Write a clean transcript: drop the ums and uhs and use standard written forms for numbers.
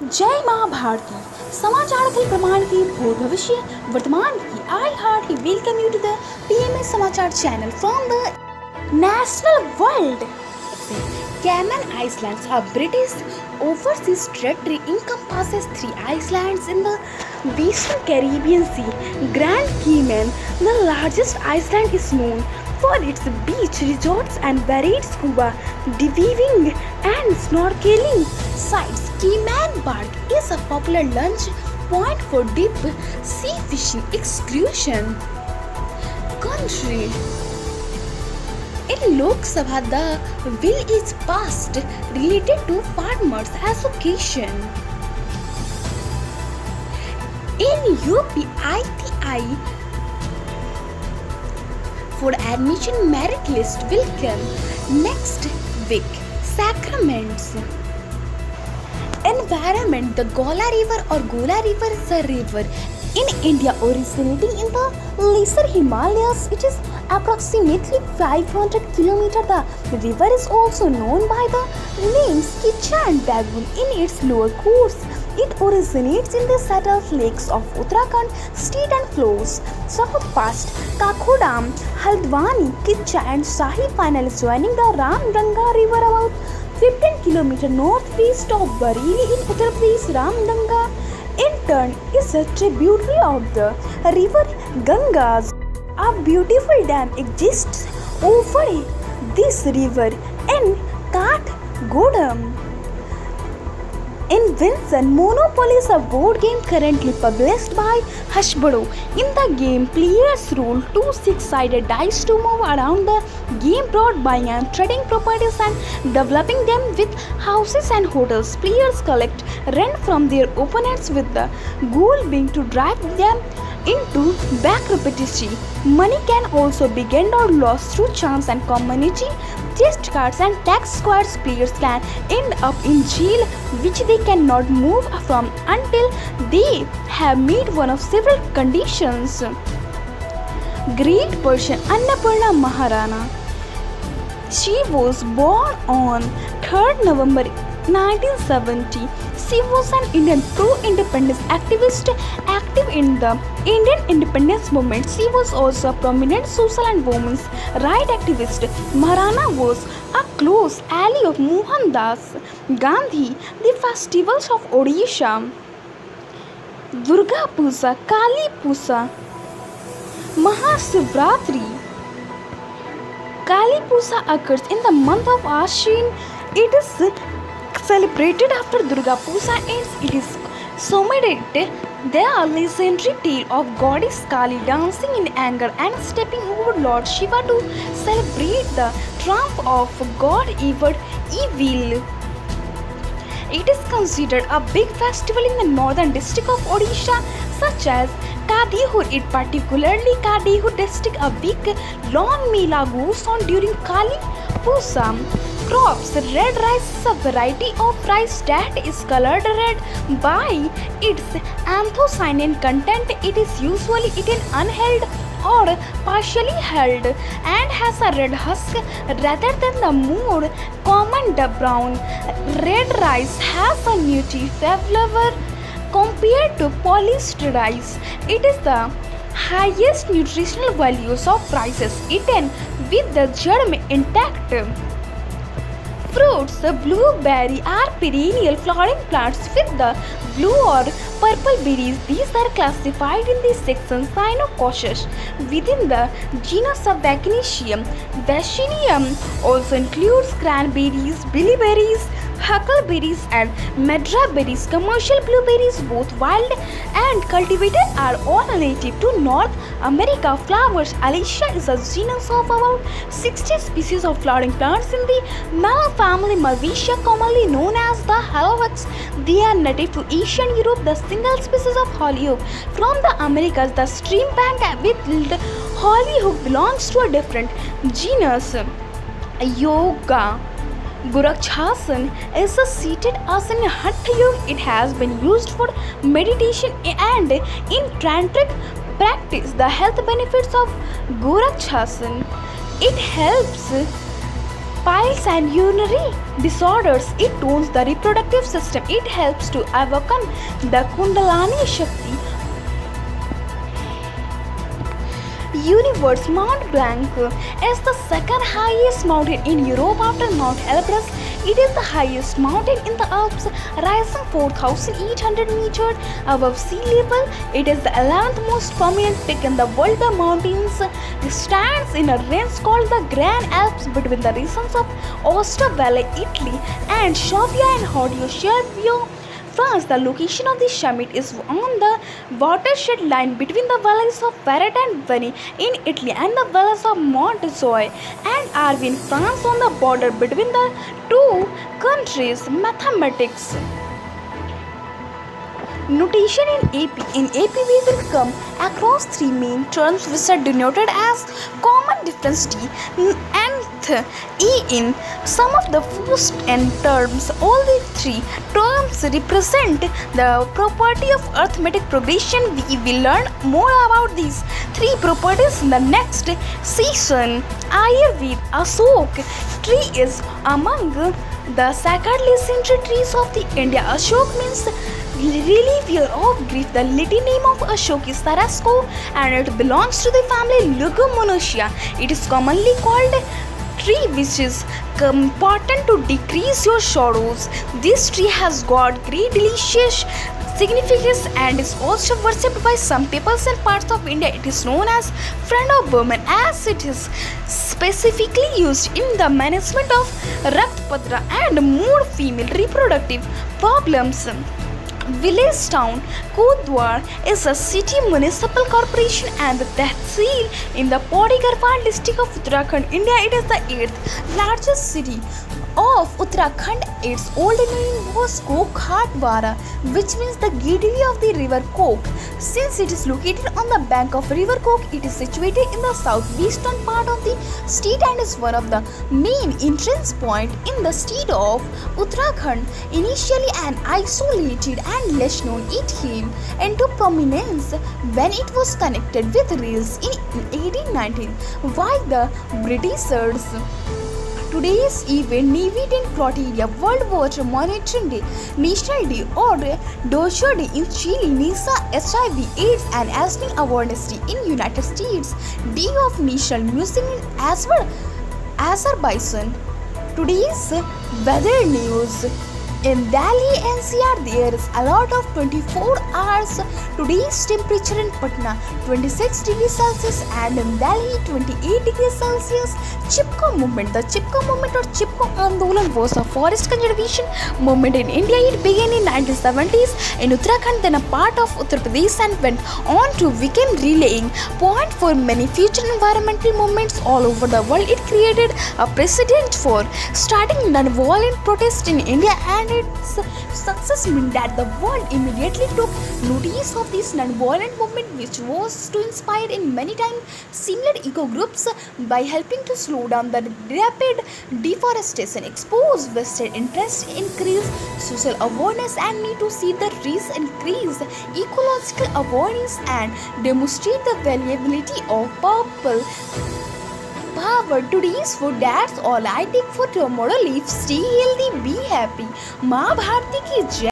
जय माँ भारती समाचार के प्रमाण की भूत भविष्य वर्तमान की I heartly welcome you to the PMS समाचार channel from the national world. Cayman Islands, a British overseas territory, encompasses 3 islands in the western Caribbean Sea. Grand Cayman, the largest island, is known for its beach resorts and varied scuba diving and snorkeling sites. Cayman Park is a popular lunch point for deep sea fishing excursion. Country. In Lok Sabha, the bill is passed related to farmers' association. In UPITI, for admission merit list will come next week. Sacraments. Environment. The Gola River or Gola River is a river in India originating in the lesser Himalayas. It is approximately 500 km. The river is also known by the names Kicha and Dagun in its lower course. It originates in the settled lakes of Uttarakhand state and flows south past Kakodam, Haldwani, Kicha and Sahi, finally joining the Ramganga River about 15 km northwest of Bareilly in Uttar Pradesh. Ramganga in turn is a tributary of the river Ganges. A beautiful dam exists over this river in Kathgodam. Invention. Monopoly is a board game currently published by Hasbro. In the game, players roll 2 6-sided dice to move around the game, board, buying and trading properties and developing them with houses and hotels. Players collect rent from their opponents with the goal being to drive them into bankruptcy. Money can also be gained or lost through chance and community test cards and tax squads. Players can end up in jail, which they cannot move from until they have met one of several conditions. Great Persian Annapurna Maharana. She was born on 3rd November 1970. She was an Indian pro-independence activist active in the Indian independence movement. She was also a prominent social and women's rights activist. Maharana was a close ally of Mohandas Gandhi. The festivals of Odisha: Durga Puja, Kali Puja, Mahashivratri. Kali Puja occurs in the month of Ashwin. It is celebrated after Durga Puja ends. It is commemorated the legendary tale of goddess Kali dancing in anger and stepping over Lord Shiva to celebrate the triumph of god evil. It is considered a big festival in the northern district of Odisha, such as Kadihur. In particularly Kadihur district, a big long mela goes on during Kali Puja. Crops. Red rice is a variety of rice that is colored red by its anthocyanin content. It is usually eaten unheld or partially held and has a red husk rather than the more common brown. Red rice has a nutty flavor compared to polished rice. It is the highest nutritional values of rices eaten with the germ intact. Fruits. The blueberry are perennial flowering plants with the blue or purple berries. These are classified in the section Cyanococcus within the genus of Vaccinium. Vaccinium also includes cranberries, billyberries, huckleberries and madraberries. Commercial blueberries, both wild and cultivated, are all native to North America. Flowers. Alicia is a genus of about 60 species of flowering plants in the Malva family. Malvasia, commonly known as the hollyhocks. They are native to Eastern Europe. The single species of hollyhock from the Americas, the streambank with hollyhock, belongs to a different genus. Yoga. Gorakshasana is a seated asana in Hatha Yoga. It has been used for meditation and in tantric practice. The health benefits of Gorakshasana: it helps piles and urinary disorders. It tones the reproductive system. It helps to awaken the Kundalini Shakti. Universe. Mount Blanc is the second highest mountain in Europe after Mount Elbrus. It is the highest mountain in the Alps, rising 4,800 meters above sea level. It is the 11th most prominent peak in the world. The mountains stands in a range called the Grand Alps between the regions of Aosta Valley, Italy, and Savoia and Haute-Savoie, France. The location of the summit is on the watershed line between the valleys of Ferret and Veni in Italy and the valleys of Montjoie and Arve in France, on the border between the two countries. Mathematics. Notation in AP. In AP we will come across three main terms which are denoted as common difference T and E in some of the first n terms. All the three terms represent the property of arithmetic progression. We will learn more about these three properties in the next session. Ayurveda. Ashok tree is among the sacred legendary trees of the India. Ashok means reliever of grief. The Latin name of Ashok is Tarasco and it belongs to the family Leguminosea. It is commonly called tree which is important to decrease your sorrows. This tree has got great delicious significance and is also worshipped by some peoples in parts of India. It is known as friend of women as it is specifically used in the management of Raktpatra and more female reproductive problems. Village town. Kotdwar is a city municipal corporation and the tehsil in the Pauri Garhwal district of Uttarakhand, India. It is the 8th largest city of Uttarakhand. Its old name was Kokhatwara, which means the gateway of the river Kok. Since it is located on the bank of river Kok, it is situated in the southwestern part of the state and is one of the main entrance point in the state of Uttarakhand. Initially an isolated and less known, it came into prominence when it was connected with rails in 1819 while the Britishers. Today's event, Navy and Criteria, World Water Monitoring Day, National Day or Dojo Day in Chile, NISA, HIV, AIDS and Asthma Awareness Day in United States, Day of National Music in Azerbaijan. Today's weather news. In Delhi NCR there is a lot of 24 hours. Today's temperature in Patna 26 degrees Celsius and in Delhi 28 degrees Celsius. Chipko movement. The Chipko movement or Chipko Andolan was a forest conservation movement in India. It began in 1970s in Uttarakhand, then a part of Uttar Pradesh and went on to become relaying point for many future environmental movements all over the world. It created a precedent for starting non-violent protest in India and its success meant that the world immediately took notice of this non-violent movement, which was to inspire in many times similar eco groups by helping to slow down the rapid deforestation, expose vested interest, increase social awareness and need to see the trees, increase ecological awareness and demonstrate the valuability of purple power. Today's food, that's all I take for tomorrow. Live, stay healthy, be happy. माँ भारती की जय.